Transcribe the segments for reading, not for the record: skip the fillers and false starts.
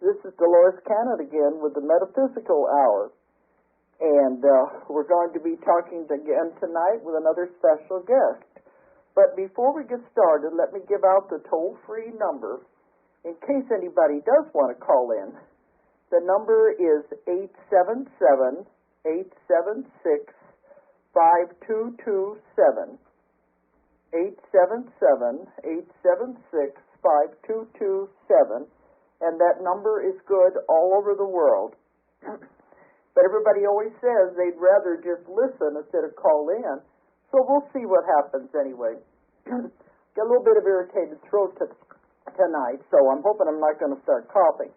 This is Dolores Cannon again with the Metaphysical Hour. And we're going to be talking again tonight with another special guest. But before we get started, let me give out the toll-free number in case anybody does want to call in. The number is 877-876-5227. 877-876-5227. And that number is good all over the world. But everybody always says they'd rather just listen instead of call in. So we'll see what happens anyway. Got a little bit of irritated throat tonight, so I'm hoping I'm not going to start coughing.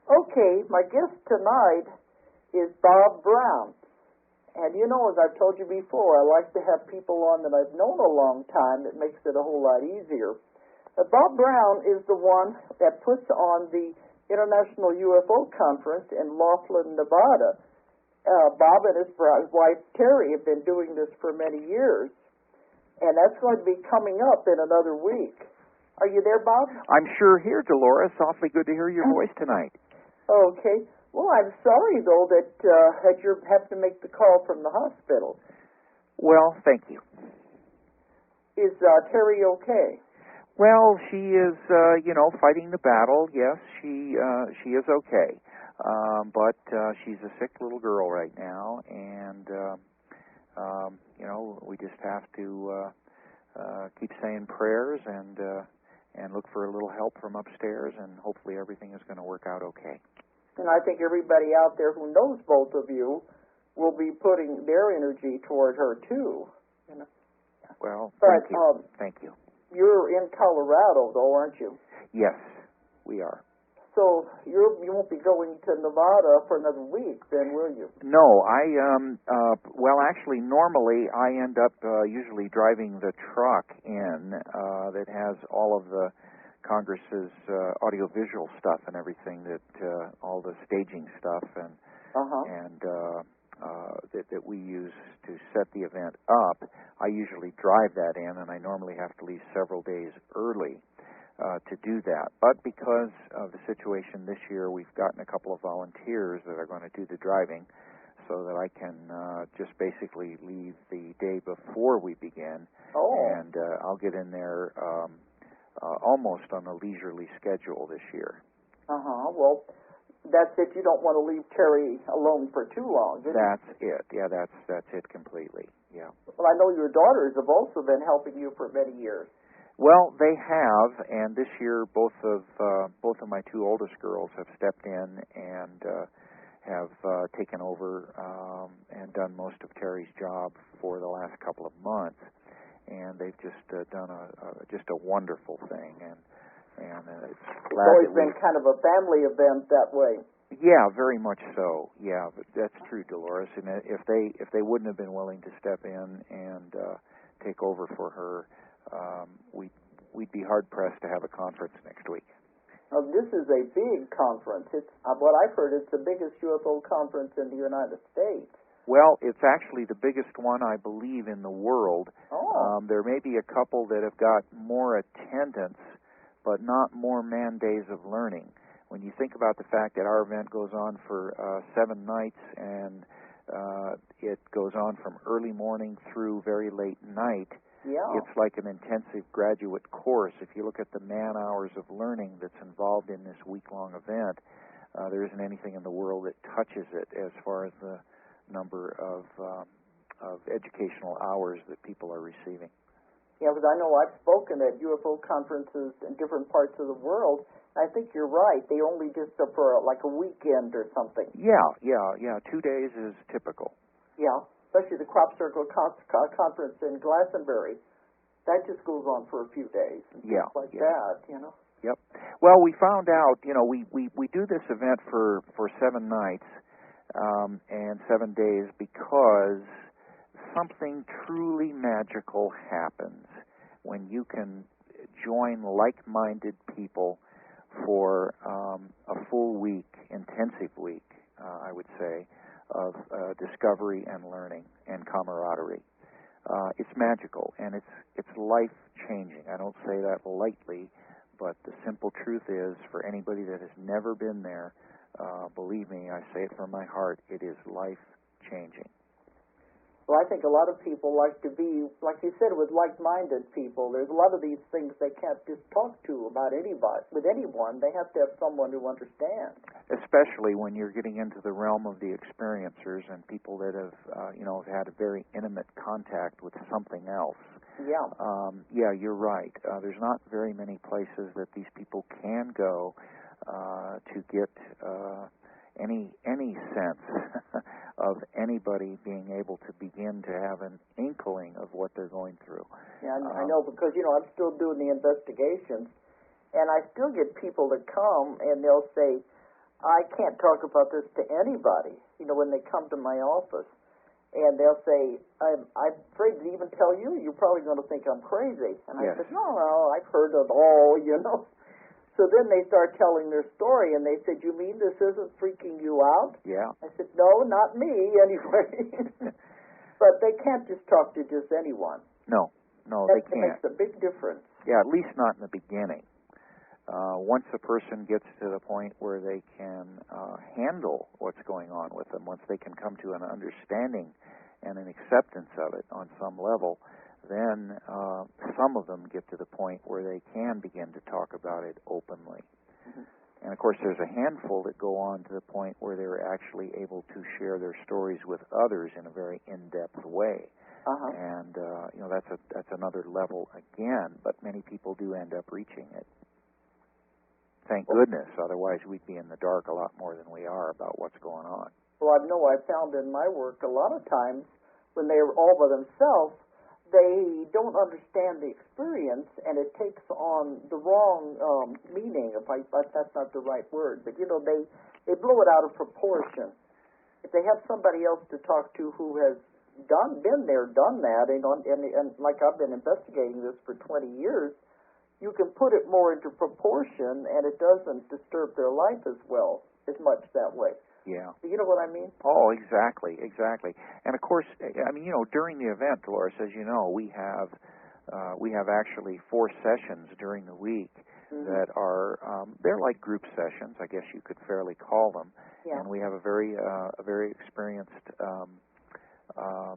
Okay, my guest tonight is Bob Browne. And you know, as I've told you before, I like to have people on that I've known a long time. That makes it a whole lot easier. Bob Browne is the one that puts on the International UFO Conference in Laughlin, Nevada. Bob and his wife Terry have been doing this for many years, and that's going to be coming up in another week. Are you there, Bob? I'm sure here, Dolores. Awfully good to hear your voice tonight. Okay. Well, I'm sorry, though, that you have to make the call from the hospital. Well, thank you. Is Terry okay? Well, she is, fighting the battle. Yes, she is okay. But she's a sick little girl right now, and, we just have to keep saying prayers and look for a little help from upstairs, and hopefully everything is going to work out okay. And I think everybody out there who knows both of you will be putting their energy toward her, too. You know? Well, but, thank you. Thank you. You're in Colorado, though, aren't you? Yes, we are. So you won't be going to Nevada for another week, then, will you? No, actually, normally I end up usually driving the truck in that has all of the Congress's audiovisual stuff and everything, that all the staging stuff and that we use to set the event up. I usually drive that in, and I normally have to leave several days early to do that. But because of the situation this year, we've gotten a couple of volunteers that are going to do the driving, so that I can just basically leave the day before we begin, and I'll get in there almost on a leisurely schedule this year. Well, that's it. You don't want to leave Terry alone for too long, do you? That's it. Yeah, that's it completely. Yeah. Well, I know your daughters have also been helping you for many years. Well, they have, and this year both of my two oldest girls have stepped in and have taken over and done most of Terry's job for the last couple of months, and they've just done a wonderful thing, and it's always been kind of a family event that way. Yeah, very much so. Yeah, but that's true, Dolores. And if they wouldn't have been willing to step in and take over for her, we'd be hard pressed to have a conference next week. Now, this is a big conference. It's what I've heard. It's the biggest UFO conference in the United States. Well, it's actually the biggest one, I believe, in the world. There may be a couple that have got more attendance, but not more man-days of learning. When you think about the fact that our event goes on for 7 nights, and it goes on from early morning through very late night, it's like an intensive graduate course. If you look at the man-hours of learning that's involved in this week-long event, there isn't anything in the world that touches it as far as the number of educational hours that people are receiving. Yeah, because I know I've spoken at UFO conferences in different parts of the world. I think you're right. They only just for like a weekend or something. Yeah. 2 days is typical. Yeah, especially the Crop Circle conference in Glastonbury. That just goes on for a few days. And things like that, you know. Yep. Well, we found out, we do this event for 7 nights and 7 days because something truly magical happens when you can join like-minded people for a full week, intensive week, I would say, of discovery and learning and camaraderie. It's magical, and it's life-changing. I don't say that lightly, but the simple simple truth is, for anybody that has never been there, believe me, I say it from my heart, it is life-changing. Well, I think a lot of people like to be, like you said, with like-minded people. There's a lot of these things they can't just talk to about anybody, with anyone. They have to have someone who understands. Especially when you're getting into the realm of the experiencers and people that have, have had a very intimate contact with something else. Yeah. Yeah, you're right. There's not very many places that these people can go to get any sense of anybody being able to begin to have an inkling of what they're going through. Yeah, I know, because, I'm still doing the investigations, and I still get people that come, and they'll say, I can't talk about this to anybody, when they come to my office. And they'll say, I'm afraid to even tell you. You're probably going to think I'm crazy. And I said, no, I've heard it all, So then they start telling their story, and they said, you mean this isn't freaking you out? Yeah. I said, no, not me, anyway. But they can't just talk to just anyone. No, they can't. That makes a big difference. Yeah, at least not in the beginning. Once a person gets to the point where they can handle what's going on with them, once they can come to an understanding and an acceptance of it on some level, then some of them get to the point where they can begin to talk about it openly. Mm-hmm. And, of course, there's a handful that go on to the point where they're actually able to share their stories with others in a very in-depth way. Uh-huh. And, that's another level again, but many people do end up reaching it. Thank goodness, otherwise we'd be in the dark a lot more than we are about what's going on. Well, I've found in my work a lot of times when they're all by themselves, they don't understand the experience, and it takes on the wrong meaning, if that's not the right word. But, they blow it out of proportion. If they have somebody else to talk to who has been there, done that, and like I've been investigating this for 20 years, you can put it more into proportion, and it doesn't disturb their life as much that way. Yeah. You know what I mean? Oh, exactly. And of course, during the event, Dolores, as you know, we have actually 4 sessions during the week that are they're like group sessions, I guess you could fairly call them. Yeah. And we have a very experienced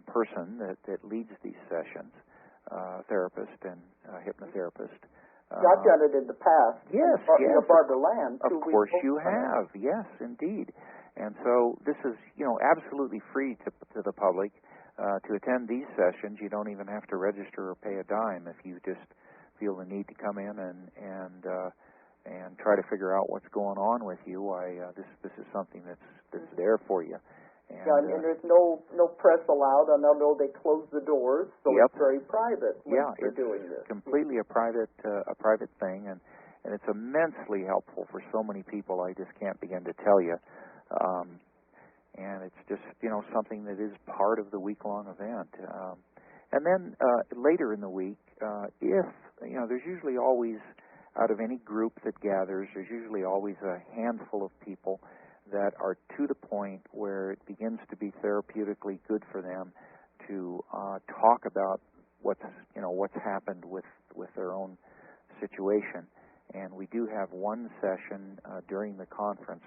person that leads these sessions, therapist and hypnotherapist. I've done it in the past. Yes, Barbara Land. Of course you have. Yes, indeed. And so this is, absolutely free to the public to attend these sessions. You don't even have to register or pay a dime if you just feel the need to come in and try to figure out what's going on with you. This is something that's there for you. And there's no press allowed. I know they close the doors, so it's very private when they're doing this. Completely a private thing, and it's immensely helpful for so many people. I just can't begin to tell you. And it's just something that is part of the week-long event. And then later in the week, if there's usually always, out of any group that gathers, there's usually always a handful of people that are to the point where it begins to be therapeutically good for them to talk about what's happened with their own situation. And we do have one session during the conference.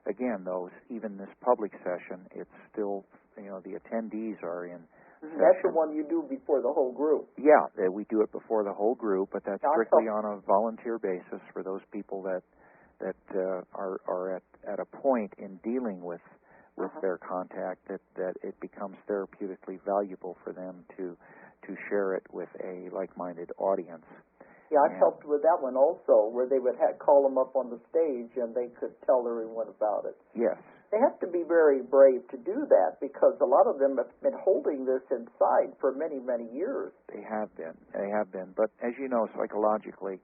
Again, though, even this public session, it's still, the attendees are in session. That's the one you do before the whole group. Yeah, we do it before the whole group, but that's strictly on a volunteer basis for those people that are at a point in dealing with their contact that it becomes therapeutically valuable for them to share it with a like-minded audience. Yeah, I've helped with that one also, where they would call them up on the stage and they could tell everyone about it. Yes. They have to be very brave to do that, because a lot of them have been holding this inside for many, many years. They have been. But as you know, psychologically,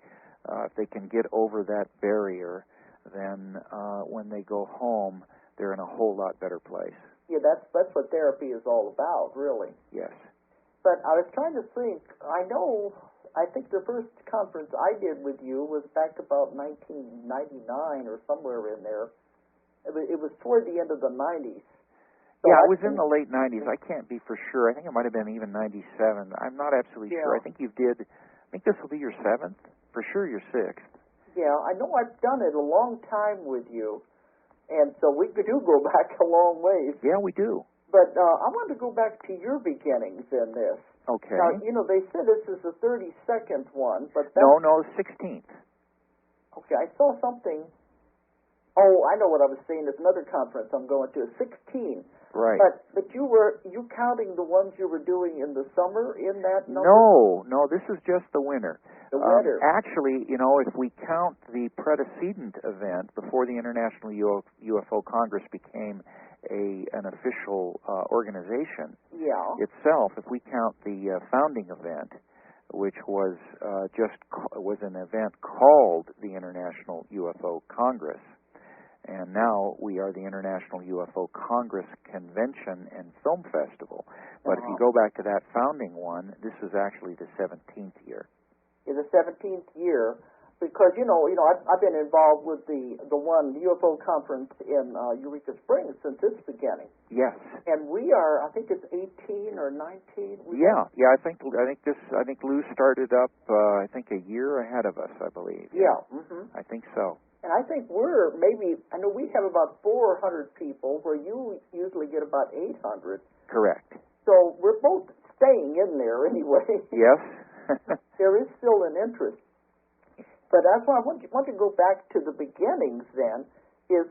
if they can get over that barrier, then when they go home, they're in a whole lot better place. Yeah, that's what therapy is all about, really. Yes. But I was trying to think. I think the first conference I did with you was back about 1999 or somewhere in there. It was toward the end of the 90s. So yeah, it was in the late 90s. I can't be for sure. I think it might have been even 97. I'm not absolutely sure. I think this will be your 7th. For sure your 6th. Yeah, I know I've done it a long time with you, and so we do go back a long ways. Yeah, we do. But I want to go back to your beginnings in this. Okay. Now, they said this is the 32nd one, but that's... No, 16th. Okay, I saw something... Oh, I know what I was saying. It's another conference I'm going to. 16. Right. But you counting the ones you were doing in the summer in that number? No, this is just the winter. The winter. Actually, if we count the predecedent event before the International UFO Congress became an official organization itself, if we count the founding event, which was was an event called the International UFO Congress, and now we are the International UFO Congress Convention and Film Festival. But if you go back to that founding one, this is actually the 17th year. In the 17th year, because I've been involved with the one UFO conference in Eureka Springs since its beginning. Yes. And we are, I think it's 18 or 19. I think Lou started up I think a year ahead of us, I believe. Yeah. Mm-hmm. I think so. And I think we're I know we have about 400 people, where you usually get about 800. Correct. So we're both staying in there anyway. Yes. There is still an interest. But that's why I want to go back to the beginnings then, is,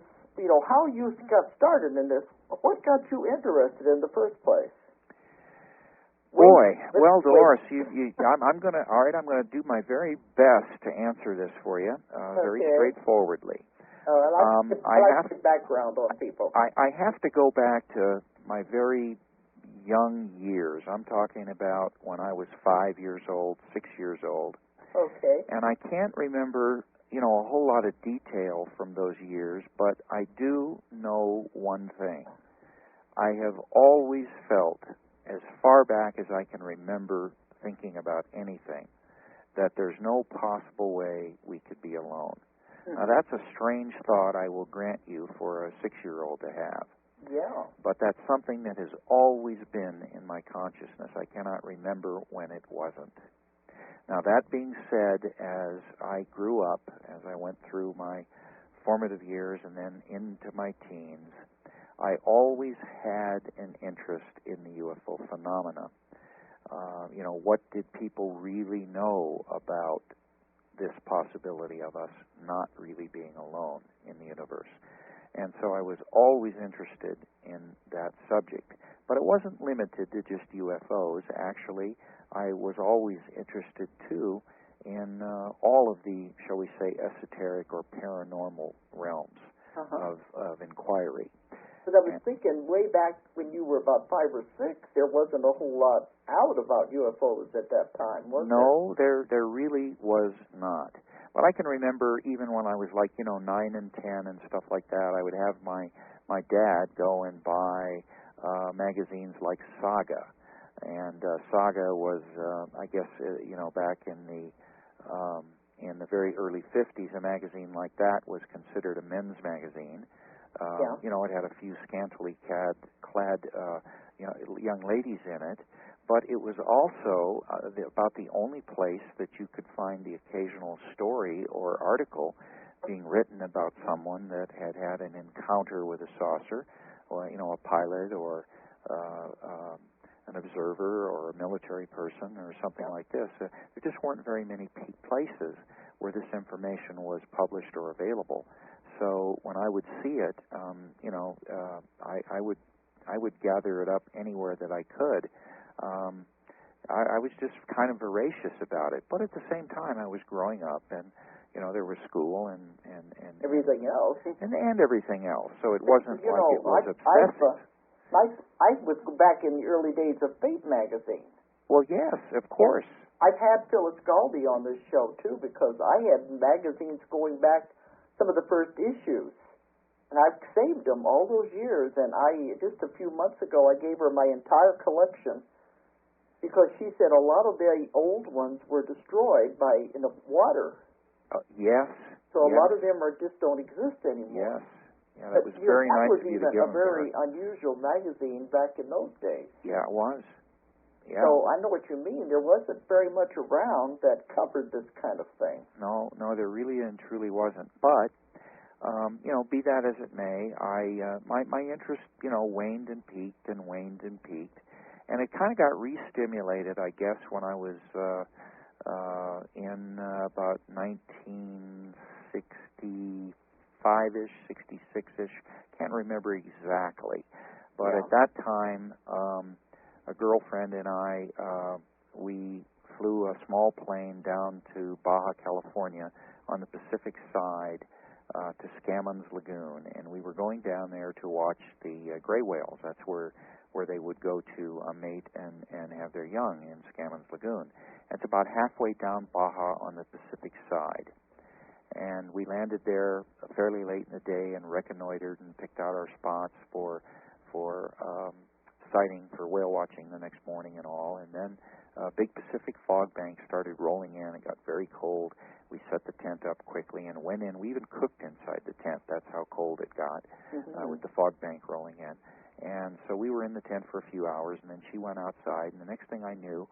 how you got started in this. What got you interested in the first place? Well, Dolores, I'm gonna do my very best to answer this for you, very straightforwardly. I like the background on people. I have to go back to my very young years. I'm talking about when I was 5 years old, 6 years old. Okay. And I can't remember, a whole lot of detail from those years, but I do know one thing. I have always felt, as far back as I can remember thinking about anything, that there's no possible way we could be alone. Mm-hmm. Now, that's a strange thought, I will grant you, for a 6-year-old to have. Yeah. But that's something that has always been in my consciousness. I cannot remember when it wasn't. Now, that being said, as I grew up, as I went through my formative years and then into my teens, I always had an interest in the UFO phenomena. What did people really know about this possibility of us not really being alone in the universe? And so I was always interested in that subject. But it wasn't limited to just UFOs. Actually, I was always interested, too, in all of the, shall we say, esoteric or paranormal realms of inquiry. But I was thinking, way back when you were about 5 or 6, there wasn't a whole lot out about UFOs at that time, was there? No, there really was not. But I can remember even when I was 9 and 10 and stuff like that, I would have my dad go and buy magazines like Saga. And Saga was, I guess, back in the very early 50s, a magazine like that was considered a men's magazine. It had a few scantily clad young ladies in it, but it was also about the only place that you could find the occasional story or article being written about someone that had had an encounter with a saucer, or a pilot, or an observer, or a military person, or something like this. There just weren't very many places where this information was published or available. So when I would see it, I would gather it up anywhere that I could. I was just kind of voracious about it, but at the same time, I was growing up, and there was school and everything else, and everything else. So it wasn't it was obsessive. I was back in the early days of Fate magazine. Well, yes, of course. I've had Phyllis Galdi on this show too, because I had magazines going back some of the first issues. And I've saved them all those years, and just a few months ago, I gave her my entire collection, because she said a lot of the old ones were destroyed in the water. Yes. So a lot of them don't exist anymore. Yes. Yeah, that was very nice of you to give them. That was even a very unusual magazine back in those days. Yeah, it was. Yeah. So I know what you mean. There wasn't very much around that covered this kind of thing. No, there really and truly wasn't. But be that as it may, my interest, waned and peaked and waned and peaked, and it kind of got re-stimulated, I guess, when I was in about 1965-ish, 66-ish. Can't remember exactly, but at that time, a girlfriend and I, we flew a small plane down to Baja, California, on the Pacific side, to Scammons Lagoon, and we were going down there to watch the gray whales. That's where they would go to mate and have their young in Scammons Lagoon. It's about halfway down Baja on the Pacific side, and we landed there fairly late in the day and reconnoitered and picked out our spots for sighting for whale watching the next morning and all. And then a big Pacific fog bank started rolling in. It got very cold. We set the tent up quickly and went in. We even cooked inside the tent. That's how cold it got with the fog bank rolling in. And so we were in the tent for a few hours, and then she went outside, and the next thing I knew,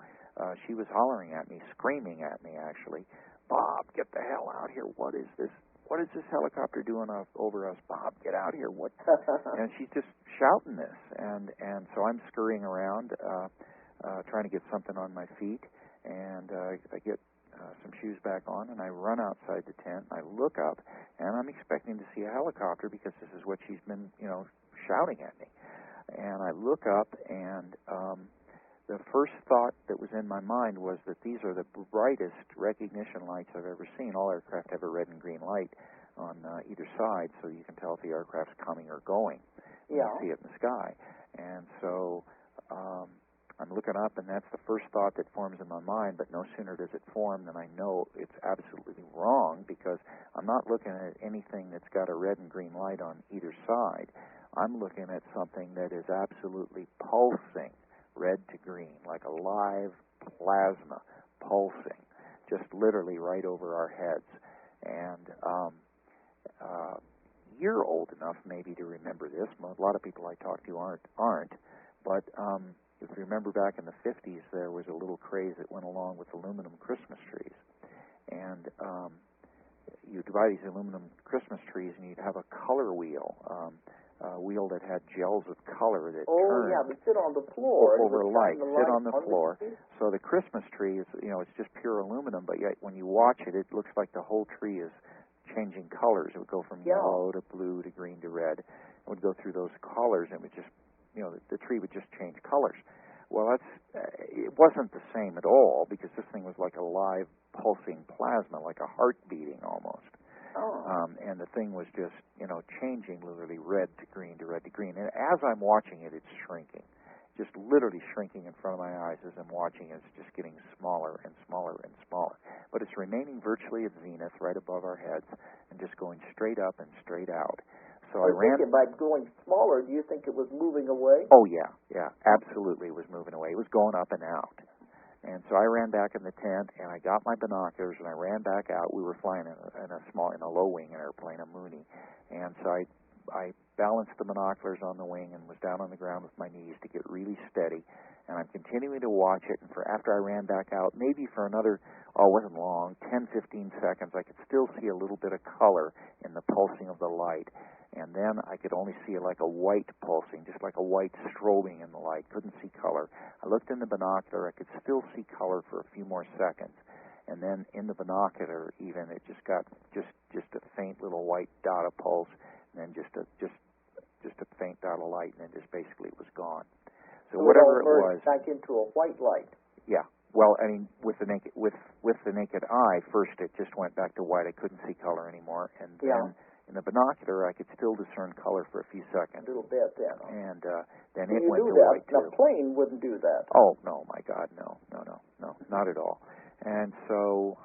she was hollering at me, screaming at me, actually, "Bob, get the hell out here. What is this? What is this helicopter doing over us? Bob, get out here." What? And she's just shouting this, and so I'm scurrying around, trying to get something on my feet, and I get some shoes back on, and I run outside the tent, and I look up, and I'm expecting to see a helicopter because this is what she's been, shouting at me. And I look up, and the first thought that was in my mind was that these are the brightest recognition lights I've ever seen. All aircraft have a red and green light on either side, so you can tell if the aircraft's coming or going when you see it in the sky. And so I'm looking up, and that's the first thought that forms in my mind, but no sooner does it form than I know it's absolutely wrong, because I'm not looking at anything that's got a red and green light on either side. I'm looking at something that is absolutely pulsing red to green, like a live plasma pulsing, just literally right over our heads. And you're old enough maybe to remember this. A lot of people I talk to aren't. But if you remember back in the 50s, there was a little craze that went along with aluminum Christmas trees. And you'd buy these aluminum Christmas trees, and you'd have a color wheel, a wheel that had gels of color that turned. Oh, yeah, they sit on the floor. Over light, sit on the floor. The so the Christmas tree is, it's just pure aluminum, but yet when you watch it, it looks like the whole tree is changing colors. It would go from yellow to blue to green to red. It would go through those colors, and it would just, the tree would just change colors. Well, it wasn't the same at all, because this thing was like a live pulsing plasma, like a heart beating almost. And the thing was just, changing literally red to green to red to green. And as I'm watching it, it's shrinking, just literally shrinking in front of my eyes as I'm watching it. It's just getting smaller and smaller and smaller. But it's remaining virtually at zenith, right above our heads, and just going straight up and straight out. So I ran. By going smaller, do you think it was moving away? Oh, yeah, absolutely, it was moving away. It was going up and out. And so I ran back in the tent, and I got my binoculars, and I ran back out. We were flying in a low-wing airplane, a Mooney. And so I balanced the binoculars on the wing and was down on the ground with my knees to get really steady. And I'm continuing to watch it, and after I ran back out, maybe for another, it wasn't long, 10, 15 seconds, I could still see a little bit of color in the pulsing of the light. And then I could only see like a white pulsing, just like a white strobing in the light. Couldn't see color. I looked in the binocular. I could still see color for a few more seconds. And then in the binocular, even, it just got just a faint little white dot of pulse, and then just a faint dot of light, and then just basically it was gone. So whatever it was, back into a white light. Yeah. Well, I mean, with the naked eye, first it just went back to white. I couldn't see color anymore, and then. In the binocular, I could still discern color for a few seconds. A little bit, then. And then it went to white, too. The plane wouldn't do that. Oh, no, my God, no, not at all. And so,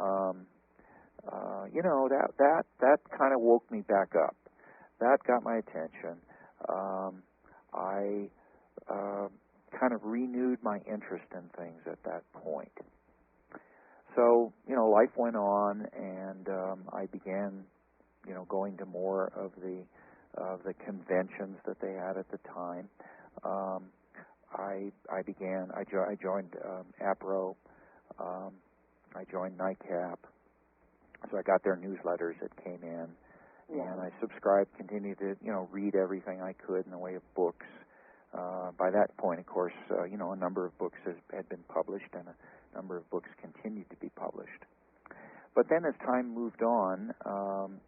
that kind of woke me back up. That got my attention. I kind of renewed my interest in things at that point. So, life went on, and I began going to more of the conventions that they had at the time. I joined APRO. I joined NICAP. So I got their newsletters that came in, and I subscribed, continued to, read everything I could in the way of books. By that point, of course, a number of books had been published, and a number of books continued to be published. But then as time moved on,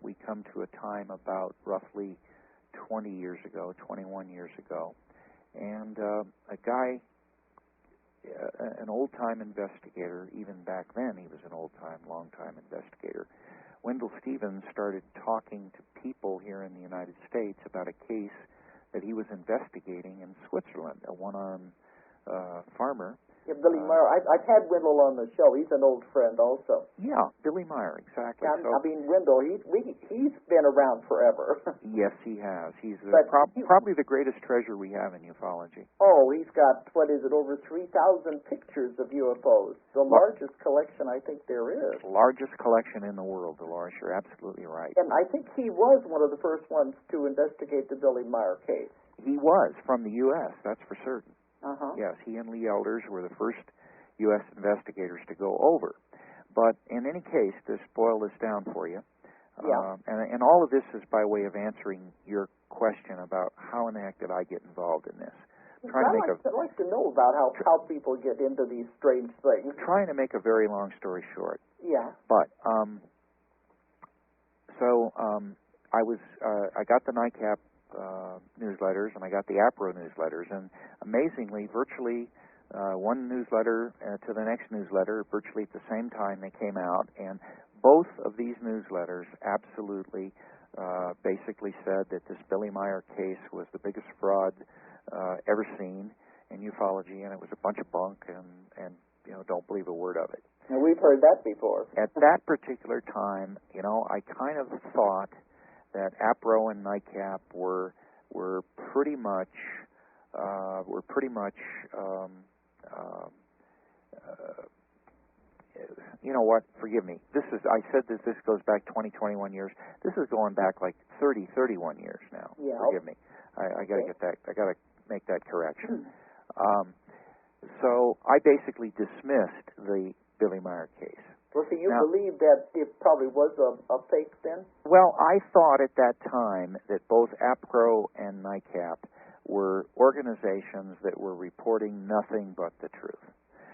we come to a time about roughly 21 years ago, and a guy, an old-time investigator, even back then he was an old-time, long-time investigator, Wendell Stevens, started talking to people here in the United States about a case that he was investigating in Switzerland, a one-armed farmer. Yeah, Billy Meier. I've had Wendell on the show. He's an old friend also. Yeah, Billy Meier, exactly. Yeah, Wendell, he's been around forever. Yes, he has. He's probably the greatest treasure we have in ufology. Oh, he's got, over 3,000 pictures of UFOs. The largest collection I think there is. Largest collection in the world, Dolores. You're absolutely right. And I think he was one of the first ones to investigate the Billy Meier case. He was, from the U.S., that's for certain. Uh-huh. Yes, he and Lee Elders were the first U.S. investigators to go over. But in any case, to boil this down for you, and all of this is by way of answering your question about how in the heck did I get involved in this. I'd like to know about how people get into these strange things. Trying to make a very long story short. Yeah. But I got the NICAP newsletters, and I got the APRO newsletters, and amazingly, virtually one newsletter to the next newsletter, virtually at the same time they came out, and both of these newsletters absolutely basically said that this Billy Meier case was the biggest fraud ever seen in ufology, and it was a bunch of bunk, and don't believe a word of it. Now, we've heard that before. At that particular time, I kind of thought that APRO and NICAP were pretty much you know what? Forgive me. I said that this goes back 21 years. This is going back like 31 years now. Yeah. Forgive me. I got to get that. I got to make that correction. So I basically dismissed the Billy Meier case. Well, so you believe that it probably was a fake then? Well, I thought at that time that both APRO and NICAP were organizations that were reporting nothing but the truth.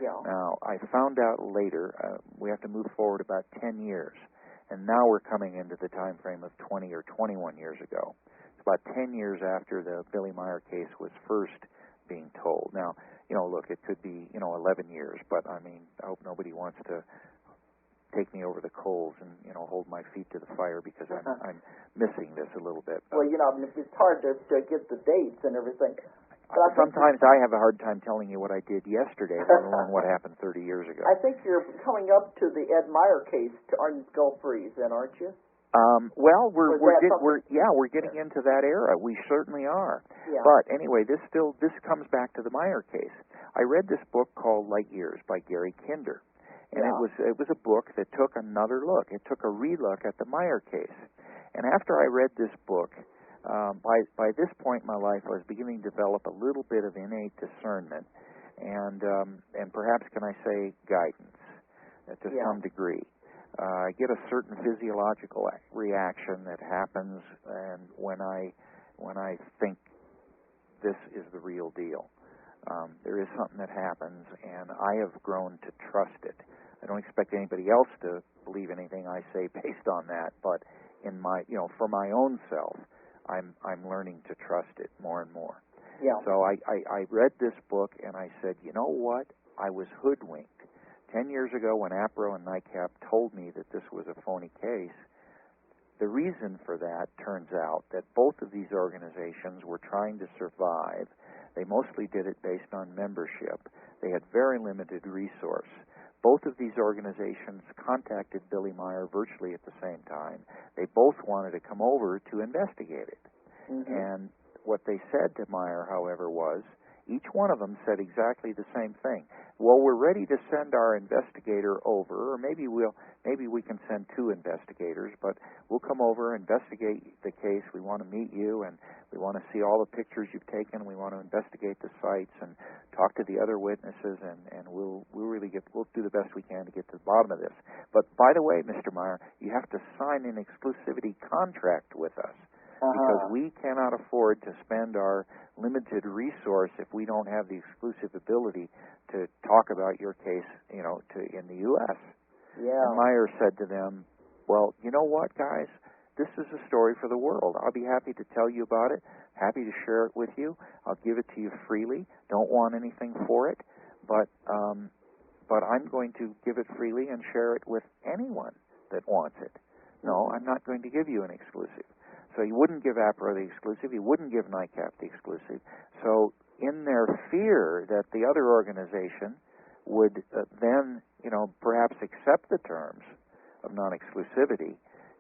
Yeah. Now, I found out later, we have to move forward about 10 years, and now we're coming into the time frame of 20 or 21 years ago. It's about 10 years after the Billy Meier case was first being told. Now, look, it could be, 11 years, but, I hope nobody wants to take me over the coals and, hold my feet to the fire because I'm missing this a little bit. Well, it's hard to get the dates and everything. Sometimes I have a hard time telling you what I did yesterday, let alone what happened 30 years ago. I think you're coming up to the Ed Meier case on Gulf Breeze, then, aren't you? Well, we're getting into that era. We certainly are. Yeah. But anyway, this comes back to the Meier case. I read this book called Light Years by Gary Kinder. And it was a book that took another look. It took a relook at the Meier case. And after I read this book, by this point in my life, I was beginning to develop a little bit of innate discernment, and perhaps can I say guidance to some degree. I get a certain physiological reaction that happens, and when I think this is the real deal. There is something that happens, and I have grown to trust it. I don't expect anybody else to believe anything I say based on that, but in my, for my own self, I'm learning to trust it more and more. Yeah. So I read this book, and I said, you know what? I was hoodwinked. 10 years ago, when APRO and NICAP told me that this was a phony case, the reason for that turns out that both of these organizations were trying to survive. They mostly did it based on membership. They had very limited resource. Both of these organizations contacted Billy Meier virtually at the same time. They both wanted to come over to investigate it. Mm-hmm. And what they said to Meier, however, was each one of them said exactly the same thing. well, we're ready to send our investigator over, or maybe we can send 2 investigators, but we'll come over, investigate the case. We want to meet you, and we want to see all the pictures you've taken. We want to investigate the sites and talk to the other witnesses, and we'll do the best we can to get to the bottom of this. But by the way, Mr. Meier, you have to sign an exclusivity contract with us. Because we cannot afford to spend our limited resource if we don't have the exclusive ability to talk about your case, in the U.S. Yeah. And Meier said to them, well, you know what, guys? This is a story for the world. I'll be happy to tell you about it, happy to share it with you. I'll give it to you freely. Don't want anything for it, but I'm going to give it freely and share it with anyone that wants it. No, I'm not going to give you an exclusive. So he wouldn't give APRO the exclusive. He wouldn't give NICAP the exclusive. So in their fear that the other organization would then, perhaps accept the terms of non-exclusivity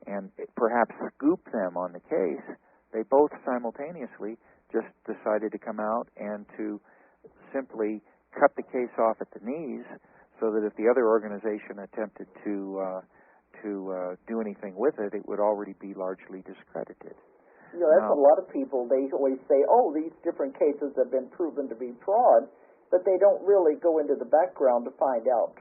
and perhaps scoop them on the case, they both simultaneously just decided to come out and to simply cut the case off at the knees so that if the other organization attempted to do anything with it, it would already be largely discredited. That's a lot of people. They always say, oh, these different cases have been proven to be fraud, but they don't really go into the background to find out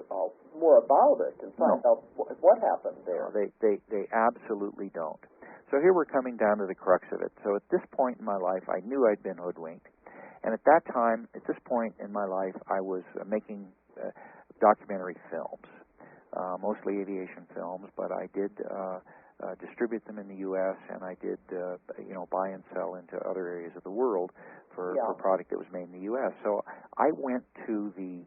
more about it and find out what happened there. No, they absolutely don't. So here we're coming down to the crux of it. So at this point in my life, I knew I'd been hoodwinked. And at this point in my life, I was making documentary films. Mostly aviation films, but I did distribute them in the U.S. and I did, buy and sell into other areas of the world for product that was made in the U.S. So I went to the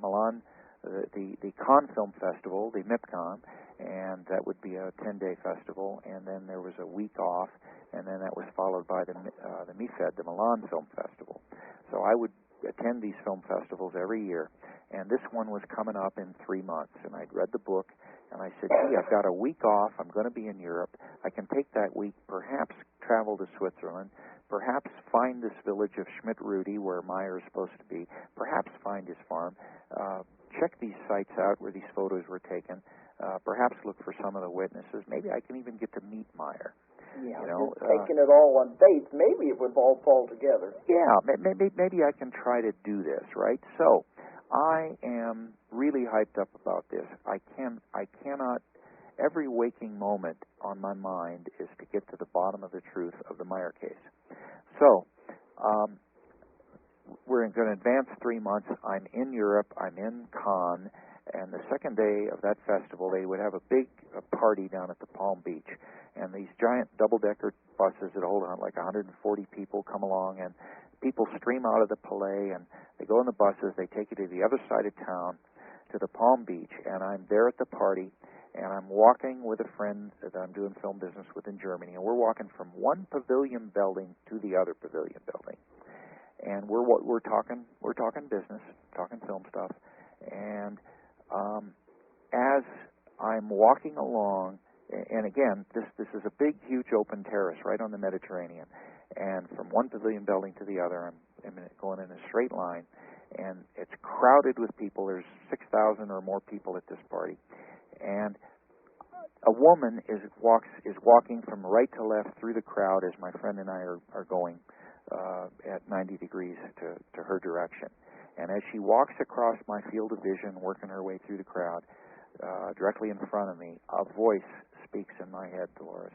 Milan, the Cannes Film Festival, the MIPCON, and that would be a 10-day festival, and then there was a week off, and then that was followed by the MIFED, the Milan Film Festival. So I would attend these film festivals every year. And this one was coming up in 3 months, and I'd read the book, and I said, gee, I've got a week off. I'm going to be in Europe. I can take that week, perhaps travel to Switzerland, perhaps find this village of Schmidt-Rudy where Meier is supposed to be, perhaps find his farm, check these sites out where these photos were taken, perhaps look for some of the witnesses. Maybe I can even get to meet Meier. Yeah, just taking it all on faith, maybe it would all fall together. Yeah, maybe I can try to do this, right? So I am really hyped up about this. I cannot, every waking moment on my mind is to get to the bottom of the truth of the Meier case. So we're going to advance 3 months. I'm in Europe. I'm in Cannes. And the second day of that festival, they would have a big party down at the Palm Beach. And these giant double-decker buses that hold on like 140 people come along, and people stream out of the Palais, and they go in the buses. They take you to the other side of town, to the Palm Beach. And I'm there at the party, and I'm walking with a friend that I'm doing film business with in Germany. And we're walking from one pavilion building to the other pavilion building. And we're talking business, talking film stuff. And as I'm walking along, and again, this is a big, huge open terrace right on the Mediterranean, and from one pavilion building to the other, I'm going in a straight line, and it's crowded with people. There's 6,000 or more people at this party, and a woman is walking from right to left through the crowd as my friend and I are going at 90 degrees to her direction. And as she walks across my field of vision, working her way through the crowd, directly in front of me, a voice speaks in my head, Dolores.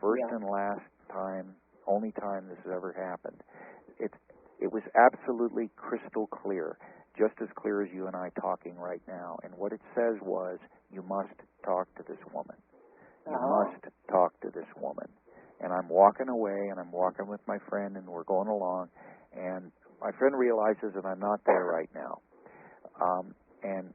First and last time, only time this has ever happened. It was absolutely crystal clear, just as clear as you and I talking right now. And what it says was, you must talk to this woman. You must talk to this woman. And I'm walking away, and I'm walking with my friend, and we're going along, and my friend realizes that I'm not there right now, and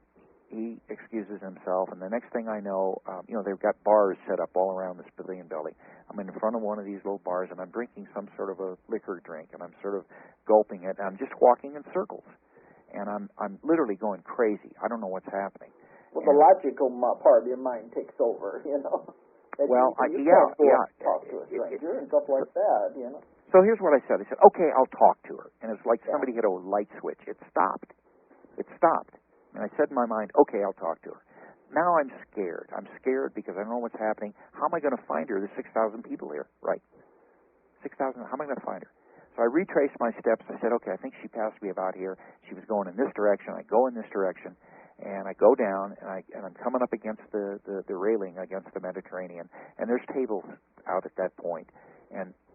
he excuses himself, and the next thing I know, they've got bars set up all around this pavilion building. I'm in front of one of these little bars, and I'm drinking some sort of a liquor drink, and I'm sort of gulping it, and I'm just walking in circles, and I'm literally going crazy. I don't know what's happening. Well, the logical part of your mind takes over, Well, you can't talk to a stranger and stuff like that, So here's what I said. I said, okay, I'll talk to her. And it's like somebody hit a light switch. It stopped. And I said in my mind, okay, I'll talk to her. Now I'm scared. I'm scared because I don't know what's happening. How am I going to find her? There's 6,000 people here. Right. 6,000. How am I going to find her? So I retraced my steps. I said, okay, I think she passed me about here. She was going in this direction. I go in this direction. And I go down, and I'm coming up against the railing against the Mediterranean. And there's tables out at that point.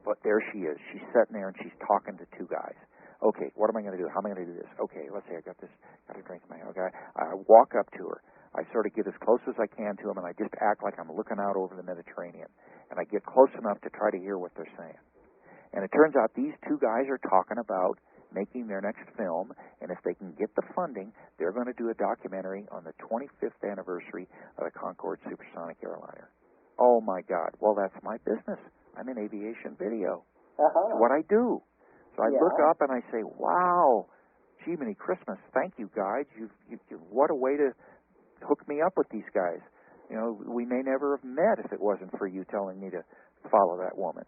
But there she is. She's sitting there, and she's talking to two guys. Okay, what am I going to do? How am I going to do this? Okay, let's see. I got a drink in my hand. Okay, I walk up to her. I sort of get as close as I can to them, and I just act like I'm looking out over the Mediterranean. And I get close enough to try to hear what they're saying. And it turns out these two guys are talking about making their next film, and if they can get the funding, they're going to do a documentary on the 25th anniversary of the Concorde supersonic airliner. Oh, my God. Well, that's my business. I'm in aviation video. It's what I do. So I look up and I say, wow, gee, many Christmas. Thank you, guys. What a way to hook me up with these guys. You know, we may never have met if it wasn't for you telling me to follow that woman.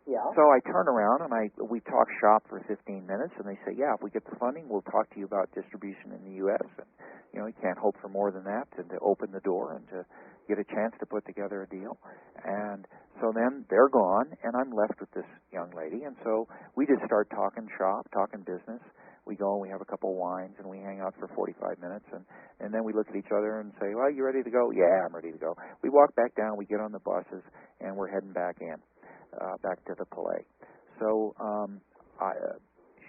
Yeah. So I turn around and we talk shop for 15 minutes, and they say, yeah, if we get the funding, we'll talk to you about distribution in the U.S. And, you know, you can't hope for more than that, and to open the door and to get a chance to put together a deal. And so then they're gone, and I'm left with this young lady. And so we just start talking shop, talking business. We go and we have a couple wines, and we hang out for 45 minutes. And then we look at each other and say, well, you ready to go? Yeah, I'm ready to go. We walk back down, we get on the buses, and we're heading back in. Back to the Palais. So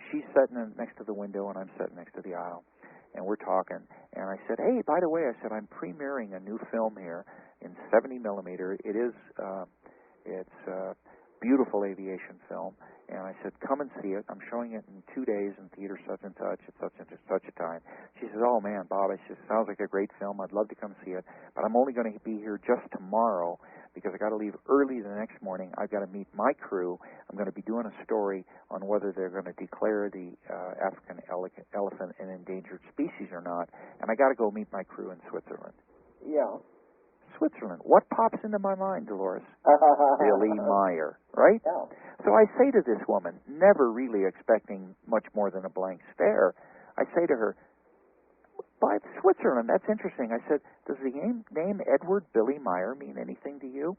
she's sitting next to the window, and I'm sitting next to the aisle, and we're talking. And I said, hey, by the way, I said, I'm premiering a new film here in 70 millimeter. It's a beautiful aviation film. And I said, come and see it. I'm showing it in 2 days in theater such and such at such a time. She says, oh, man, Bob, it just sounds like a great film. I'd love to come see it, but I'm only going to be here just tomorrow because I got to leave early the next morning. I've got to meet my crew. I'm going to be doing a story on whether they're going to declare the African elephant an endangered species or not, and I got to go meet my crew in Switzerland. Yeah. Switzerland. What pops into my mind, Dolores? Billy Meier, right? Yeah. So I say to this woman, never really expecting much more than a blank stare, I say to her, by Switzerland, that's interesting. I said, does the name Edward Billy Meier mean anything to you?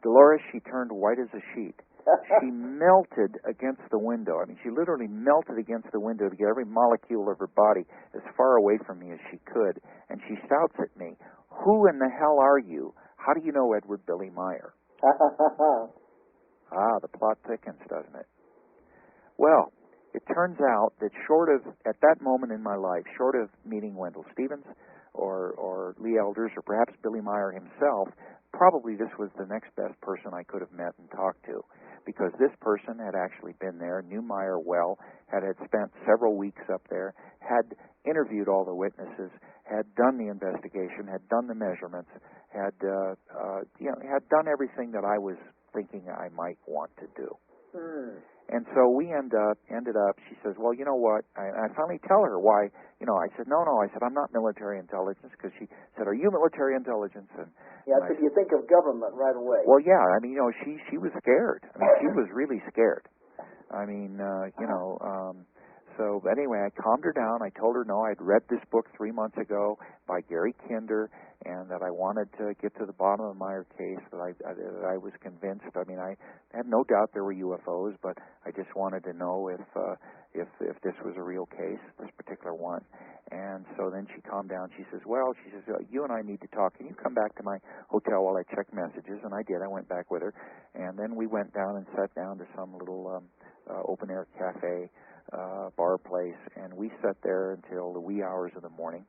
Dolores, she turned white as a sheet. She melted against the window. I mean, she literally melted against the window to get every molecule of her body as far away from me as she could. And she shouts at me, who in the hell are you? How do you know Edward Billy Meier? The plot thickens, doesn't it? Well, it turns out that at that moment in my life, short of meeting Wendell Stevens or Lee Elders or perhaps Billy Meier himself, probably this was the next best person I could have met and talked to, because this person had actually been there, knew Meier well, had spent several weeks up there, had interviewed all the witnesses, had done the investigation, had done the measurements, had done everything that I was thinking I might want to do. And so we ended up, she says, well, you know what, I finally tell her why, I said, no, I said, I'm not military intelligence, because she said, are you military intelligence? And so you think of government right away. Well, yeah, I mean, she was scared. I mean, she was really scared. I mean, so anyway, I calmed her down. I told her, no, I'd read this book 3 months ago by Gary Kinder, and that I wanted to get to the bottom of the Meier case, that I was convinced. I mean, I had no doubt there were UFOs, but I just wanted to know if this was a real case, this particular one. And so then she calmed down. She says, you and I need to talk. Can you come back to my hotel while I check messages? And I did. I went back with her. And then we went down and sat down to some little open-air cafe, bar place, and we sat there until the wee hours of the morning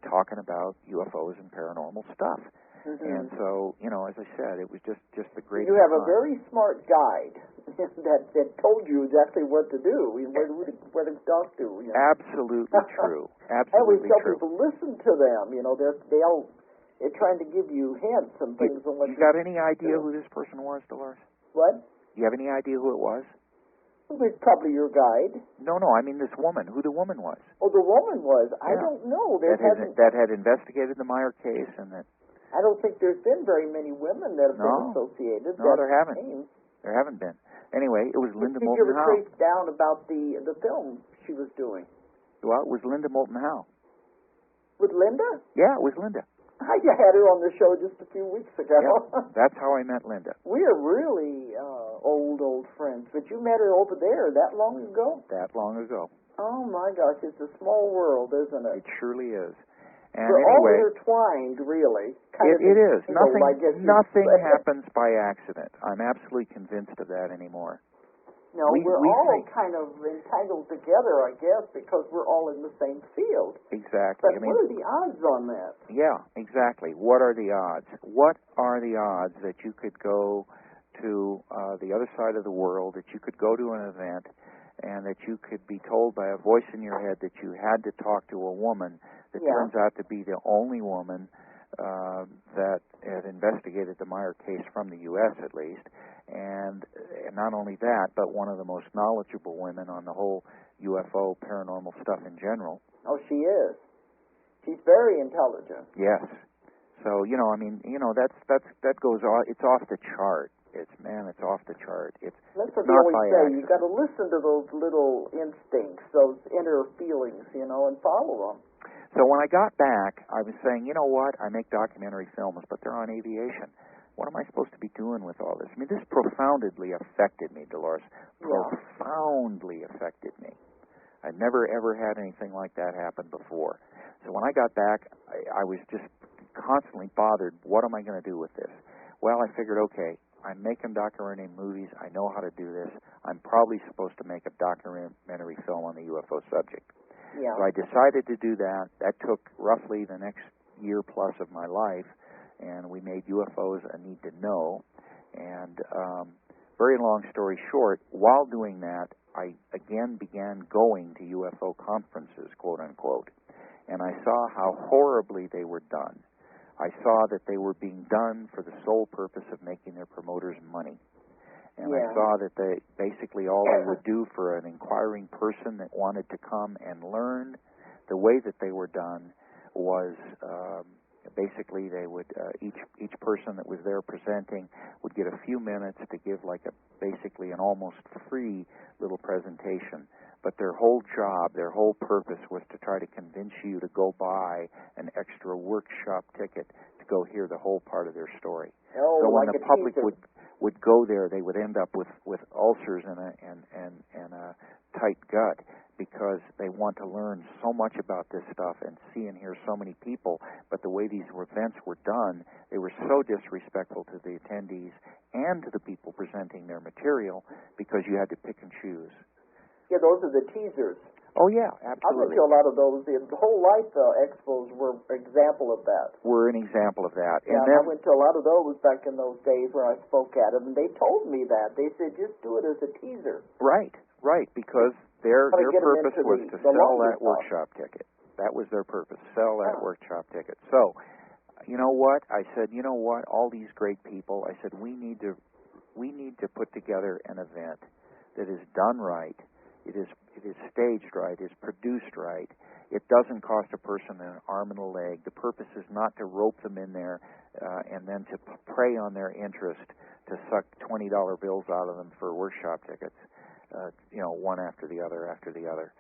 talking about UFOs and paranormal stuff. And so, as I said, it was just the greatest. You have a very smart guide that told you exactly what to do, where to talk to. Absolutely true. Absolutely I always tell true. people, listen to them. They're trying to give you hints and things. You got any idea who this person was, Dolores? What? You have any idea who it was? Well, it's probably your guide. No, I mean this woman. Who the woman was? Oh, the woman was. Yeah. I don't know. That had investigated the Meier case, and that. I don't think there's been very many women that have been associated. No, there haven't. Names. There haven't been. Anyway, it was Linda Moulton Howe. Did you ever trace down about the film she was doing? Well, it was Linda Moulton Howe. With Linda? Yeah, it was Linda. I had her on the show just a few weeks ago. Yeah, that's how I met Linda. We are really old friends. But you met her over there that long ago? That long ago. Oh, my gosh. It's a small world, isn't it? It surely is. And we're anyway, all intertwined, really. It is. Nothing say. happens by accident. I'm absolutely convinced of that anymore. No, we're all kind of entangled together, I guess, because we're all in the same field. Exactly. But what are the odds on that? Yeah, exactly. What are the odds? What are the odds that you could go to the other side of the world, that you could go to an event, and that you could be told by a voice in your head that you had to talk to a woman that turns out to be the only woman that had investigated the Meier case from the U.S. at least, and not only that, but one of the most knowledgeable women on the whole UFO paranormal stuff in general. Oh, she is. She's very intelligent. Yes. So that goes off. It's off the chart. It's off the chart. That's what they always say. You got to listen to those little instincts, those inner feelings, and follow them. So when I got back, I was saying, you know what? I make documentary films, but they're on aviation. What am I supposed to be doing with all this? I mean, this profoundly affected me, Dolores. Profoundly affected me. I'd never, ever had anything like that happen before. So when I got back, I was just constantly bothered. What am I going to do with this? Well, I figured, okay, I'm making documentary movies. I know how to do this. I'm probably supposed to make a documentary film on the UFO subject. Yeah. So I decided to do that. That took roughly the next year plus of my life, and we made UFOs a Need to Know. And very long story short, while doing that, I again began going to UFO conferences, quote unquote, and I saw how horribly they were done. I saw that they were being done for the sole purpose of making their promoters money. And I saw that they basically all they would do for an inquiring person that wanted to come and learn, the way that they were done was basically they would each person that was there presenting would get a few minutes to give basically an almost free little presentation. But their whole job, their whole purpose was to try to convince you to go buy an extra workshop ticket to go hear the whole part of their story. Oh, so when like the public would go there, they would end up with ulcers and a tight gut because they want to learn so much about this stuff and see and hear so many people. But the way these events were done, they were so disrespectful to the attendees and to the people presenting their material because you had to pick and choose. Yeah, those are the teasers. Oh, yeah, absolutely. I went to a lot of those. The whole life expos were an example of that. Were an example of that. Yeah, and then, I went to a lot of those back in those days where I spoke at them, and they told me that. They said, just do it as a teaser. Right, because their purpose was to sell that workshop ticket. That was their purpose, sell that workshop ticket. So, you know what? I said, you know what? All these great people, I said, we need to put together an event that is done right. It is staged right. It is produced right. It doesn't cost a person an arm and a leg. The purpose is not to rope them in there and then to prey on their interest to suck $20 bills out of them for workshop tickets, one after the other.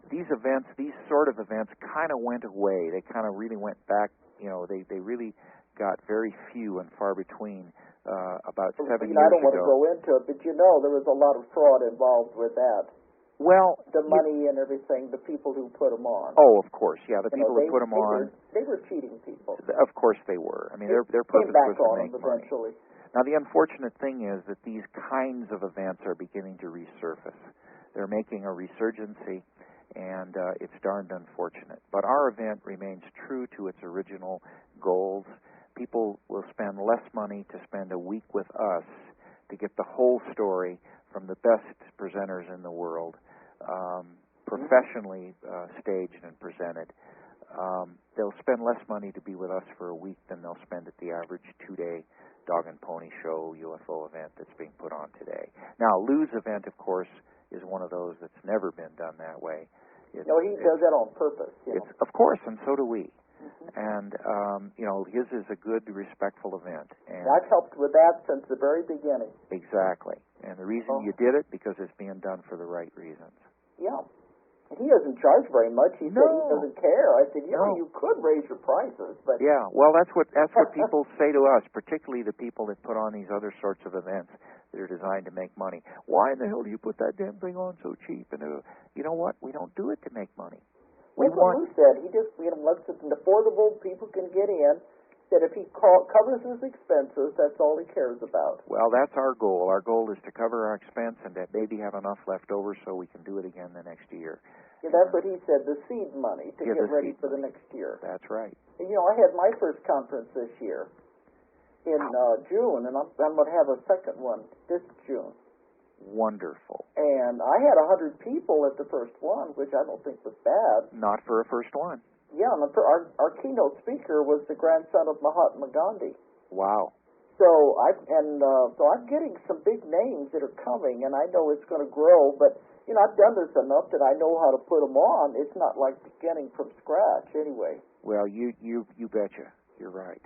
These events, these sort of events kind of went away. They kind of really went back, they really got very few and far between about 7 years ago. I don't want to go into it, but there was a lot of fraud involved with that. Well, the money and everything, the people who put them on. Oh, of course, yeah, the people who put them on. They were cheating people. Of course they were. I mean, their purpose was to make money. Eventually. Now, the unfortunate thing is that these kinds of events are beginning to resurface. They're making a resurgency, and it's darned unfortunate. But our event remains true to its original goals. People will spend less money to spend a week with us to get the whole story from the best presenters in the world, professionally staged and presented. They'll spend less money to be with us for a week than they'll spend at the average 2-day dog and pony show UFO event that's being put on today. Now, Lou's event, of course, is one of those that's never been done that way. He does that on purpose. Of course, and so do we. And, his is a good, respectful event. And I've helped with that since the very beginning. Exactly. And the reason you did it, because it's being done for the right reasons. Yeah. He doesn't charge very much. He said he doesn't care. I said, you could raise your prices, but yeah. Well, that's what people say to us, particularly the people that put on these other sorts of events that are designed to make money. Why in the hell do you put that damn thing on so cheap? And you know what? We don't do it to make money. That's what Lou said. He just wants it affordable. People can get in. That if he covers his expenses, that's all he cares about. Well, that's our goal. Our goal is to cover our expense and that maybe have enough left over so we can do it again the next year. Yeah, that's what he said, the seed money to get ready for the next year. That's right. And, I had my first conference this year in June, and I'm going to have a second one this June. Wonderful. And I had 100 people at the first one, which I don't think was bad. Not for a first one. Yeah, and our keynote speaker was the grandson of Mahatma Gandhi. Wow. So I'm getting some big names that are coming, and I know it's going to grow. But I've done this enough that I know how to put them on. It's not like beginning from scratch, anyway. Well, you betcha. You're right.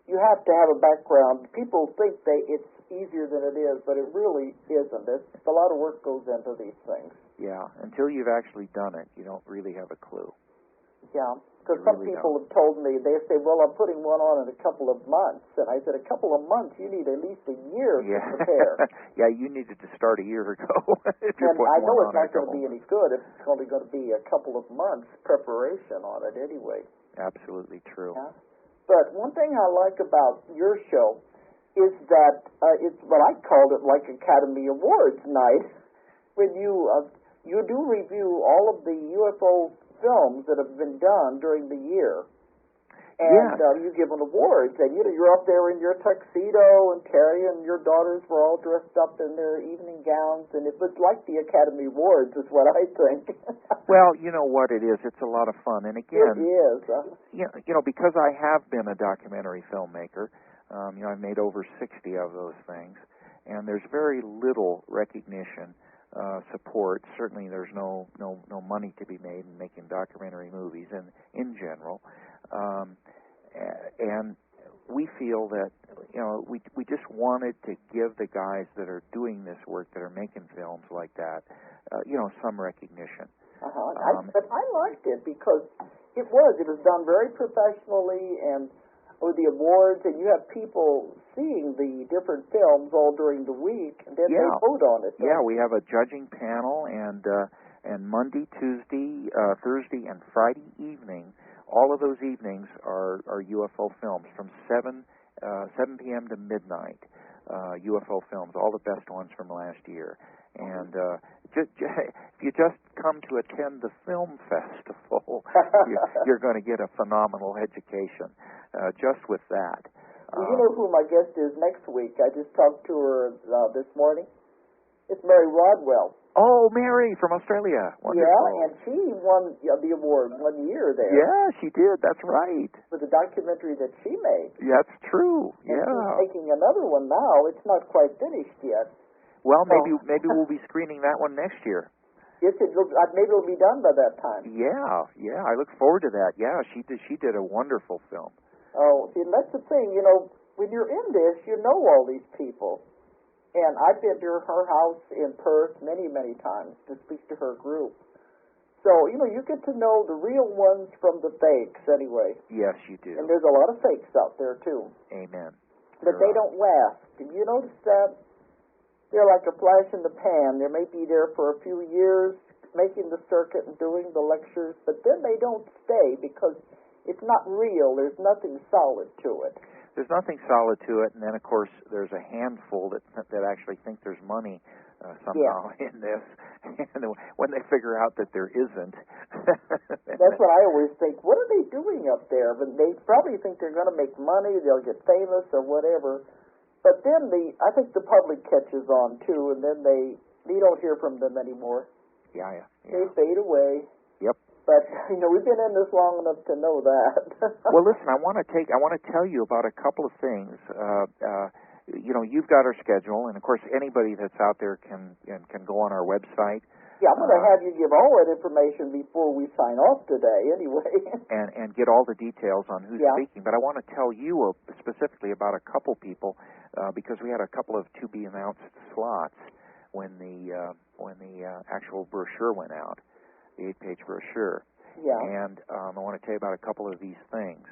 You have to have a background. People think it's easier than it is, but it really isn't. A lot of work goes into these things. Yeah, until you've actually done it, you don't really have a clue. Yeah, because some people have told me, they say, well, I'm putting one on in a couple of months. And I said, a couple of months? You need at least a year to prepare. Yeah, you needed to start a year ago. And I know it's not going to be any good if it's only going to be a couple of months preparation on it anyway. Absolutely true. Yeah? But one thing I like about your show is that it's what I called it like Academy Awards night, when you do review all of the UFO films that have been done during the year, and you give them awards, and you're up there in your tuxedo, and Terry and your daughters were all dressed up in their evening gowns, and it was like the Academy Awards, is what I think. Well, you know what it is. It's a lot of fun, and again, it is. Because I have been a documentary filmmaker, I've made over 60 of those things, and there's very little recognition. Support. Certainly there's no money to be made in making documentary movies in general. And we feel that, we just wanted to give the guys that are doing this work, that are making films like that, some recognition. But I liked it because it was done very professionally, and with the awards, and you have people seeing the different films all during the week, and then they vote on it. Yeah, we have a judging panel, and Monday, Tuesday, Thursday, and Friday evening, all of those evenings are UFO films from 7 p.m. to midnight. UFO films, all the best ones from last year. And if you just come to attend the film festival, you're going to get a phenomenal education just with that. Well, you know who my guest is next week? I just talked to her this morning. It's Mary Rodwell. Oh, Mary from Australia. Wonderful. Yeah, and she won the award 1 year there. Yeah, she did. That's right. For the documentary that she made. Yeah, that's true. And she's making another one now. It's not quite finished yet. Well, maybe we'll be screening that one next year. Yes, maybe it'll be done by that time. Yeah. I look forward to that. Yeah, she did a wonderful film. Oh, see, that's the thing. When you're in this, you know all these people. And I've been to her house in Perth many, many times to speak to her group. So, you get to know the real ones from the fakes anyway. Yes, you do. And there's a lot of fakes out there, too. Amen. But they don't last. Have you noticed that? They're like a flash in the pan. They may be there for a few years making the circuit and doing the lectures, but then they don't stay because it's not real. There's nothing solid to it. There's nothing solid to it, and then, of course, there's a handful that actually think there's money somehow in this, and when they figure out that there isn't. That's what I always think. What are they doing up there? But they probably think they're going to make money, they'll get famous or whatever. But then I think the public catches on, too, and then you don't hear from them anymore. Yeah. They fade away. Yep. But, we've been in this long enough to know that. Well, listen, I want to tell you about a couple of things. You've got our schedule, and of course, anybody that's out there can go on our website. Yeah, I'm going to have you give all that information before we sign off today, anyway. and get all the details on who's speaking. But I want to tell you specifically about a couple people because we had a couple of to-be-announced slots when the actual brochure went out. the 8-page brochure. Yeah. And I want to tell you about a couple of these things.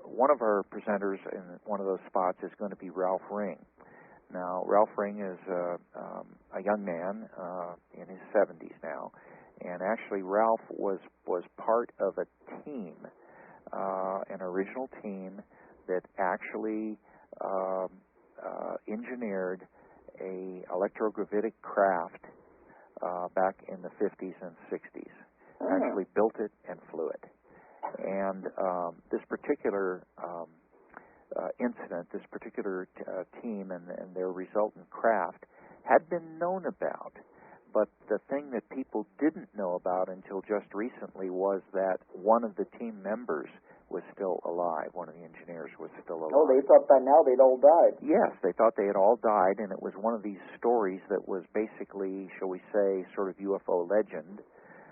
One of our presenters in one of those spots is going to be Ralph Ring. Now, Ralph Ring is a young man in his 70s now, and actually Ralph was part of a team, an original team that actually engineered a electrogravitic craft back in the 50s and 60s. Actually built it and flew it. And this particular incident, this particular team and their resultant craft had been known about. But the thing that people didn't know about until just recently was that one of the team members was still alive. One of the engineers was still alive. Oh, they thought by now they'd all died. Yes, they thought they had all died, and it was one of these stories that was basically, shall we say, sort of UFO legend.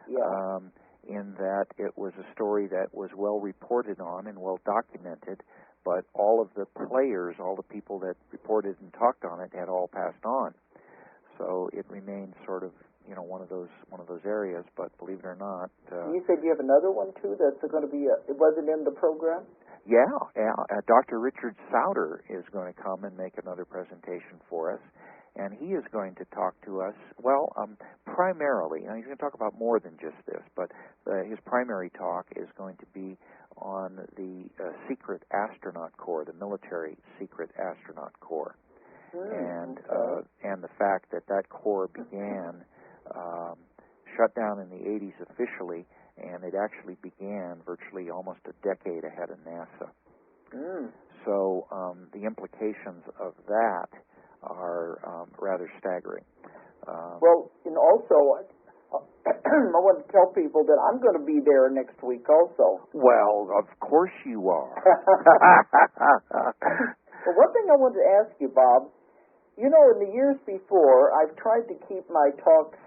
Yeah. In that it was a story that was well reported on and well documented, but all of the players, all the people that reported and talked on it, had all passed on. So it remained sort of, one of those areas. But believe it or not, you said you have another one too. That's going to be. It wasn't in the program. Yeah. Dr. Richard Souter is going to come and make another presentation for us. And he is going to talk to us, primarily, and he's going to talk about more than just this, but his primary talk is going to be on the secret astronaut corps, the military secret astronaut corps, and the fact that corps began, shut down in the 80s officially, and it actually began virtually almost a decade ahead of NASA. So the implications of that are rather staggering. Well, also, I want to tell people that I'm going to be there next week also. Well, of course you are. Well, one thing I wanted to ask you, Bob, in the years before, I've tried to keep my talks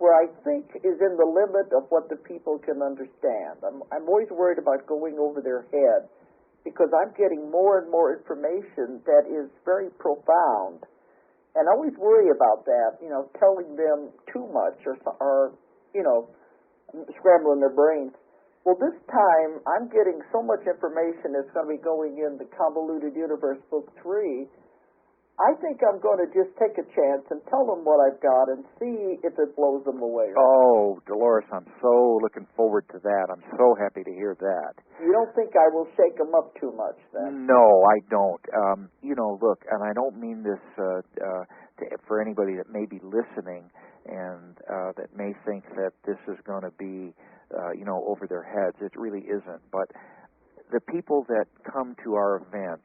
where I think is in the limit of what the people can understand. I'm always worried about going over their head, because I'm getting more and more information that is very profound. And I always worry about that, telling them too much or scrambling their brains. Well, this time I'm getting so much information that's going to be going in the Convoluted Universe Book 3. I think I'm going to just take a chance and tell them what I've got and see if it blows them away. Oh, Dolores, I'm so looking forward to that. I'm so happy to hear that. You don't think I will shake them up too much, then? No, I don't. Look, and I don't mean this for anybody that may be listening and that may think that this is going to be, over their heads. It really isn't. But the people that come to our event,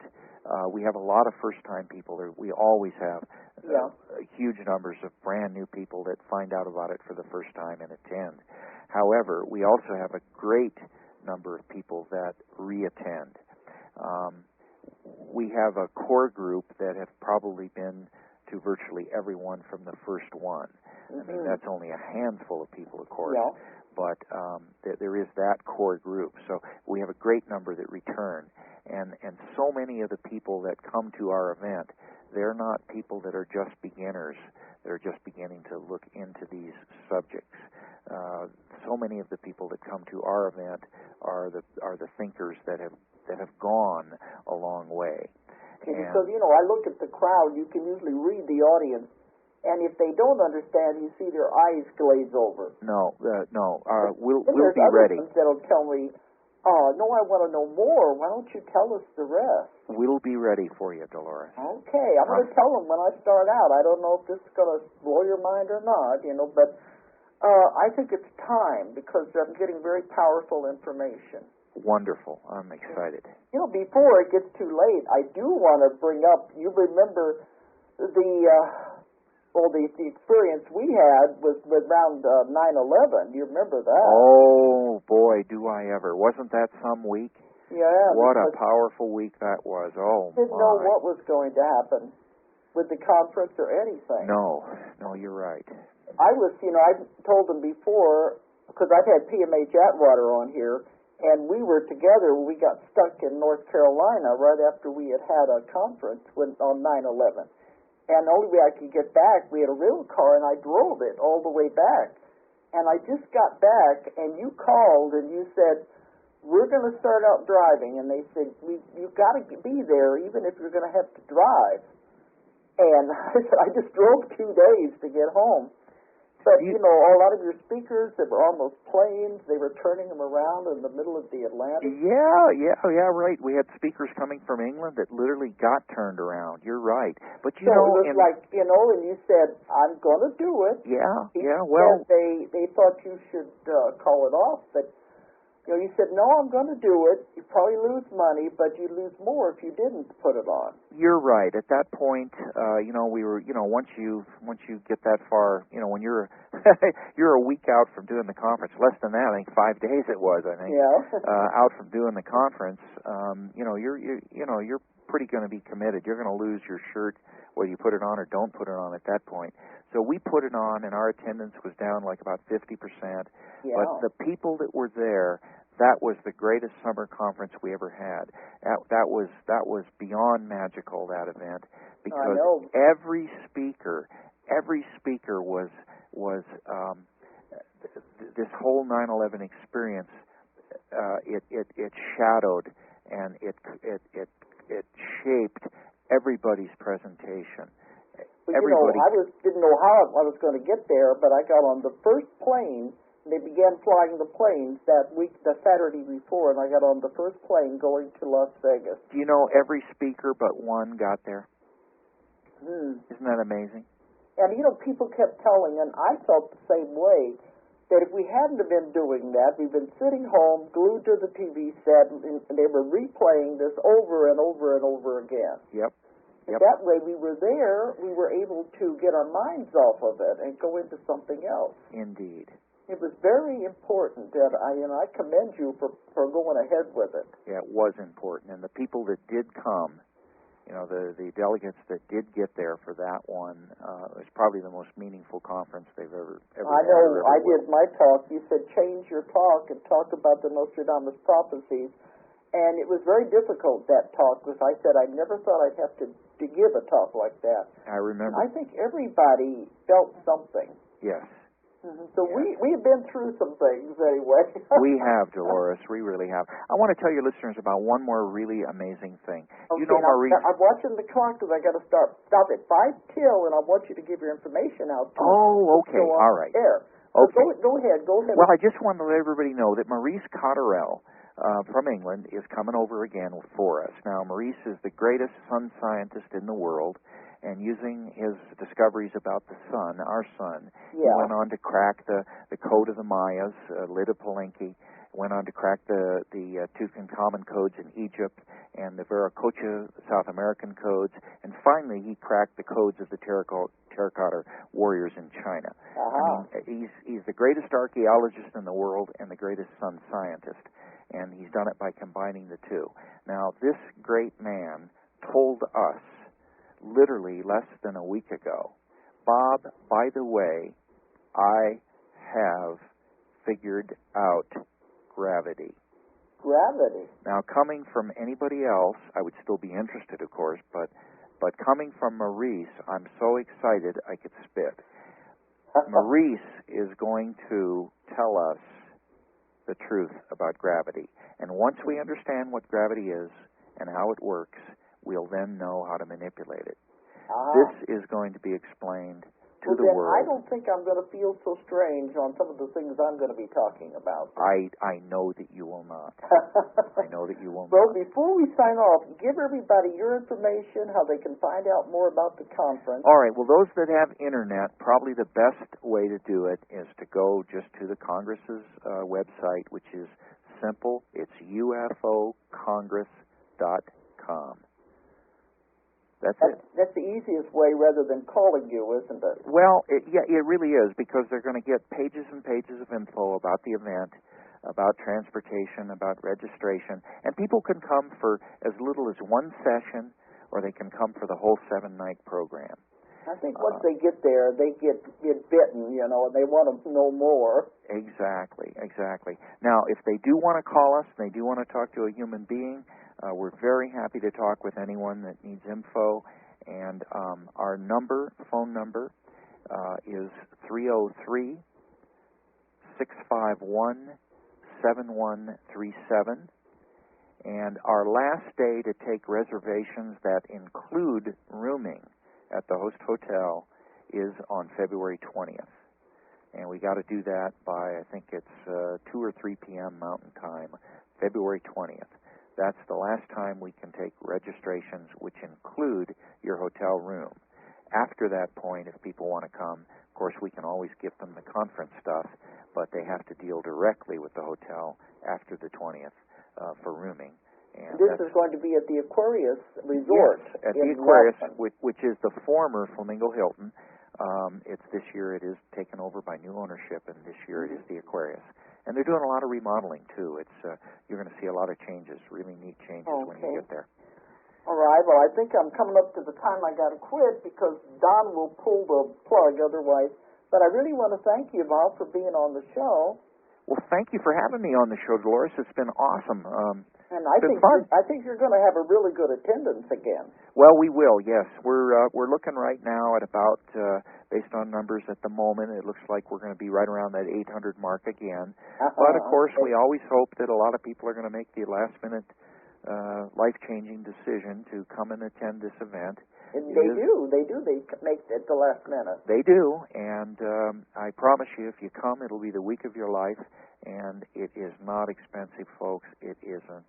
we have a lot of first-time people. We always have huge numbers of brand-new people that find out about it for the first time and attend. However, we also have a great number of people that re-attend. We have a core group that have probably been to virtually everyone from the first one. I mean, that's only a handful of people, of course. Yeah. But there is that core group. So we have a great number that return. And so many of the people that come to our event, they're not people that are just beginners. They're just beginning to look into these subjects. So many of the people that come to our event are the thinkers that have gone a long way. Because, I look at the crowd, you can usually read the audience, and if they don't understand, you see their eyes glaze over. No. We'll be ready. There's others that'll tell me, no, I want to know more. Why don't you tell us the rest? We'll be ready for you, Dolores. Okay, I'm going to tell them when I start out. I don't know if this is going to blow your mind or not, but I think it's time because I'm getting very powerful information. Wonderful. I'm excited. Before it gets too late, I do want to bring up, you remember the experience we had was around 9/11. You remember that? Oh, boy, do I ever. Wasn't that some week? Yeah. What a powerful week that was. Oh, my. Didn't know what was going to happen with the conference or anything. No, you're right. I was, I told them before, because I've had PMH Atwater on here, and we were together when we got stuck in North Carolina right after we had a conference on 9/11. And the only way I could get back, we had a rental car, and I drove it all the way back. and I just got back, and you called, and you said, we're going to start out driving, and they said, you've got to be there, even if you're going to have to drive. And I said, I just drove 2 days to get home. But, you know, a lot of your speakers that were almost planes, they were turning them around in the middle of the Atlantic. Yeah, right. We had speakers coming from England that literally got turned around. You're right. But, you know... So it was like, you know, and you said, I'm going to do it. Yeah, well... They thought you should call it off, but... You know, you said, no, I'm going to do it. You probably lose money, but you'd lose more if you didn't put it on. You're right. At that point, you know, we were, you know, once you get that far, you know, when you're you're a week out from doing the conference, less than that, I think 5 days it was, I think. Yeah. Out from doing the conference, you know, you're pretty going to be committed. You're going to lose your shirt whether you put it on or don't put it on at that point. So we put it on, and our attendance was down like about 50%. Yeah. But the people that were there, that was the greatest summer conference we ever had. That was beyond magical, that event, because every speaker was this whole 9/11 experience. It shadowed and it shaped everybody's presentation. Well, you know, I didn't know how I was going to get there, but I got on the first plane. They began flying the planes that week, the Saturday before, and I got on the first plane going to Las Vegas. Do you know every speaker but one got there? Isn't that amazing? And, you know, people kept telling, and I felt the same way, that if we hadn't have been doing that, we've been sitting home, glued to the TV set, and they were replaying this over and over and over again. Yep. That way we were there, we were able to get our minds off of it and go into something else. Indeed. It was very important, and I commend you for going ahead with it. Yeah, it was important, and the people that did come, you know, the delegates that did get there for that one, was probably the most meaningful conference they've ever I know. I did my talk. You said change your talk and talk about the Nostradamus prophecies, and it was very difficult, that talk, because I said I never thought I'd have to give a talk like that. I remember. I think everybody felt something. Yes. So yes. We have been through some things anyway. We have, Dolores. We really have. I want to tell your listeners about one more really amazing thing. Okay, you know, Maurice... I'm watching the clock because I got to stop at 5 till, and I want you to give your information out. Oh, okay. All right. Air. Okay. So go ahead. Well, I just wanted to let everybody know that Maurice Cotterell from England is coming over again for us. Now, Maurice is the greatest sun scientist in the world, and using his discoveries about the sun, our sun, he went on to crack the code of the Mayas, Lida Palenque, went on to crack the Tutankhamun codes in Egypt, and the Viracocha South American codes, and finally he cracked the codes of the terracotta warriors in China. I mean, he's the greatest archaeologist in the world and the greatest sun scientist, and he's done it by combining the two. Now, this great man told us, literally less than a week ago, Bob, by the way, I have figured out gravity. Gravity? Now, coming from anybody else, I would still be interested, of course, but coming from Maurice, I'm so excited I could spit. Maurice is going to tell us the truth about gravity. And once we understand what gravity is and how it works, we'll then know how to manipulate it. This is going to be explained to the world. I don't think I'm going to feel so strange on some of the things I'm going to be talking about. I know that you will not. I know that you will not. Well, before we sign off, give everybody your information, how they can find out more about the conference. All right. Well, those that have internet, probably the best way to do it is to go just to the Congress's website, which is simple. It's ufocongress.com. That's it. That's the easiest way rather than calling you, isn't it? Well, it really is, because they're going to get pages and pages of info about the event, about transportation, about registration. And people can come for as little as one session, or they can come for the whole 7-night program. I think once they get there, they get bitten, you know, and they want to know more. Exactly. Now, if they do want to call us, and they do want to talk to a human being, we're very happy to talk with anyone that needs info. And our phone number, is 303 651-7137. And our last day to take reservations that include rooming at the host hotel is on February 20th. And we got to do that by, I think it's 2 or 3 p.m. Mountain Time, February 20th. That's the last time we can take registrations which include your hotel room. After that point, if people want to come, of course, we can always give them the conference stuff, but they have to deal directly with the hotel after the 20th for rooming. And this is going to be at the Aquarius Resort. Yes, at the Aquarius, which is the former Flamingo Hilton. This year it is taken over by new ownership, and this year it is the Aquarius. And they're doing a lot of remodeling too. You're going to see a lot of changes, really neat changes when you get there. All right. Well, I think I'm coming up to the time I got to quit because Don will pull the plug otherwise. But I really want to thank you, Val, for being on the show. Well, thank you for having me on the show, Dolores. It's been awesome. And I think you're going to have a really good attendance again. Well, we will. Yes, we're looking right now at about, based on numbers at the moment, it looks like we're going to be right around that 800 mark again. But of course, we always hope that a lot of people are going to make the last-minute, life-changing decision to come and attend this event. And they do. They make it at the last minute. They do, and I promise you, if you come, it'll be the week of your life, and it is not expensive, folks. It isn't.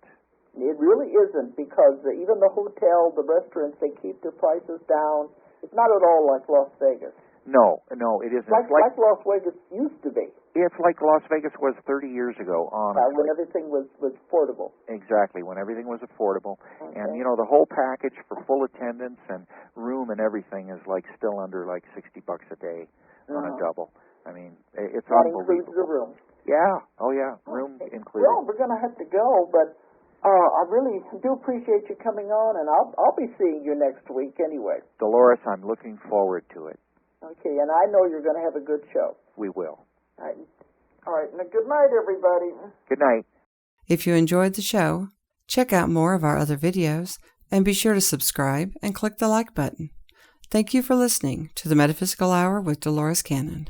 It really isn't, because even the hotel, the restaurants, they keep their prices down. It's not at all like Las Vegas. No, it isn't. Like Las Vegas used to be. It's like Las Vegas was 30 years ago, honestly. When everything was affordable. Exactly, when everything was affordable. Okay. And, the whole package for full attendance and room and everything is still under $60 a day on a double. I mean, it's unbelievable. That includes the room. Yeah. Oh, yeah. Room included. Well, we're going to have to go, but I really do appreciate you coming on, and I'll be seeing you next week anyway. Dolores, I'm looking forward to it. Okay, and I know you're going to have a good show. We will. All right. Now, good night, everybody. Good night. If you enjoyed the show, check out more of our other videos, and be sure to subscribe and click the like button. Thank you for listening to the Metaphysical Hour with Dolores Cannon.